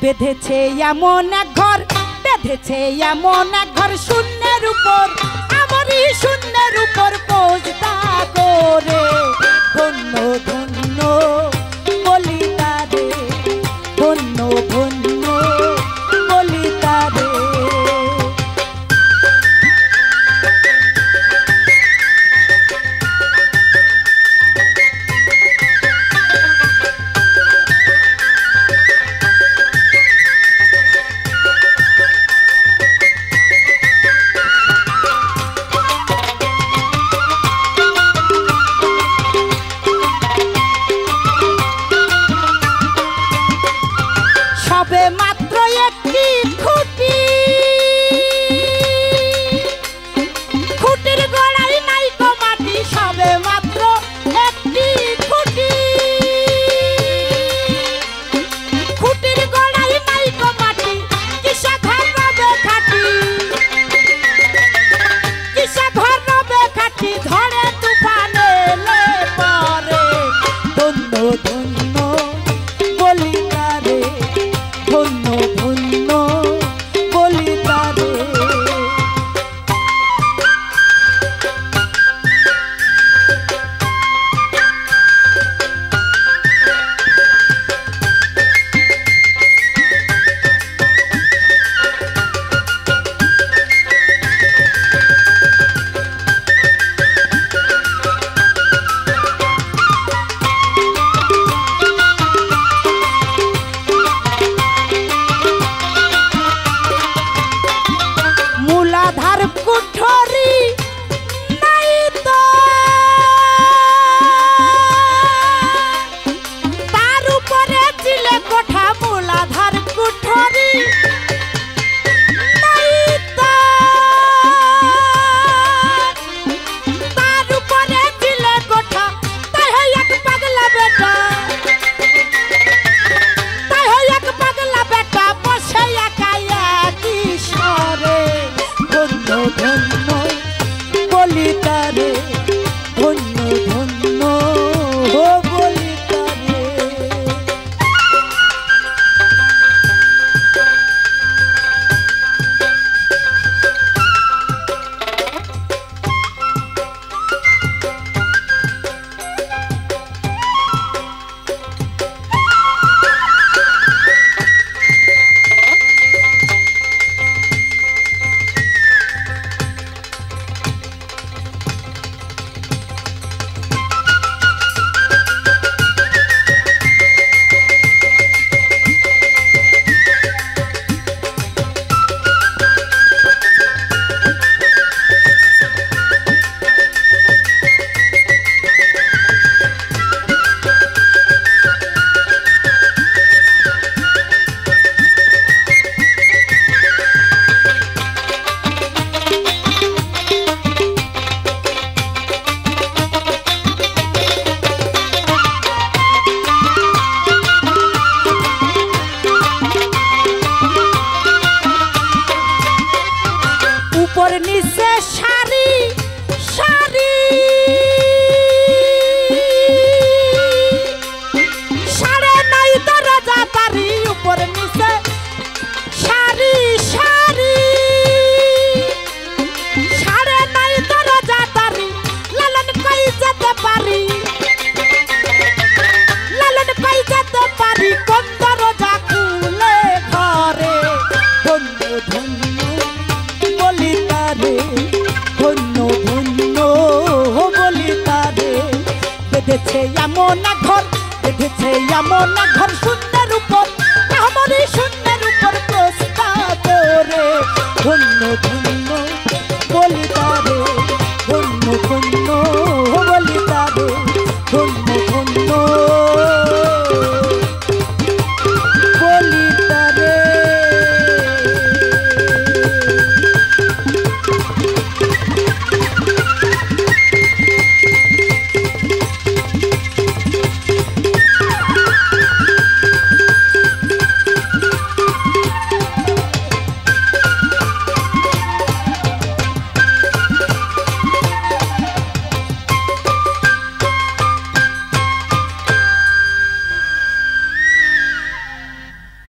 বেঁধেছে এমন এক ঘর, বেঁধেছে এমন এক ঘর শূন্যের উপর, আমারই শূন্যের উপর পোজতা করে। ধন্য ধন্য বলি তারে, ধন্য ধন্য বলি তারে। সবে মাত্র একটি খুঁটি, খুঁটির গোড়ায় নাই গো মাটি, সবে মাত্র একটি খুঁটি, খুঁটির গোড়ায় নাই গো মাটি, কিসে ঘর রবে খাটি, কিসে ঘর রবে খাটি, ঝড়ে তুফানে এলে পরে। ধন্য ধন্য বলি তারে, ধন্য ধন্য বলি তারে। মূলাধার কুঠরি নাই তো, তার উপরে চিলে কোঠা, মূলাধার কুঠরি নাই তো, তার উপরে চিলে কোঠা, তাই হয় এক পাগলা বেটা, তাই হয় এক পাগলা বেটা, বসে একা একই স্বরে। ধন্য ধন্য বলি তারে, ধন্য ধন্য বলি তারে। উপর নিচে সারি সারি, সাড়ে নাই দরজা তারি, উপর নিচে সারি সারি, সাড়ে নাই দরজা তারি। লালন কই যেতে পারি, লালন কই যেতে পারি, কোন দরজা খুলে ঘরে। ধন্য ধন্য বলি তারে, ধন্য ধন্য বলি তারে। বেঁধেছে এমন এক ঘর, বেঁধেছে এমন এক ঘর শূন্যের উপর, আমারই শূন্যের উপর প্রস্তাব করে। ধন্য ধন্য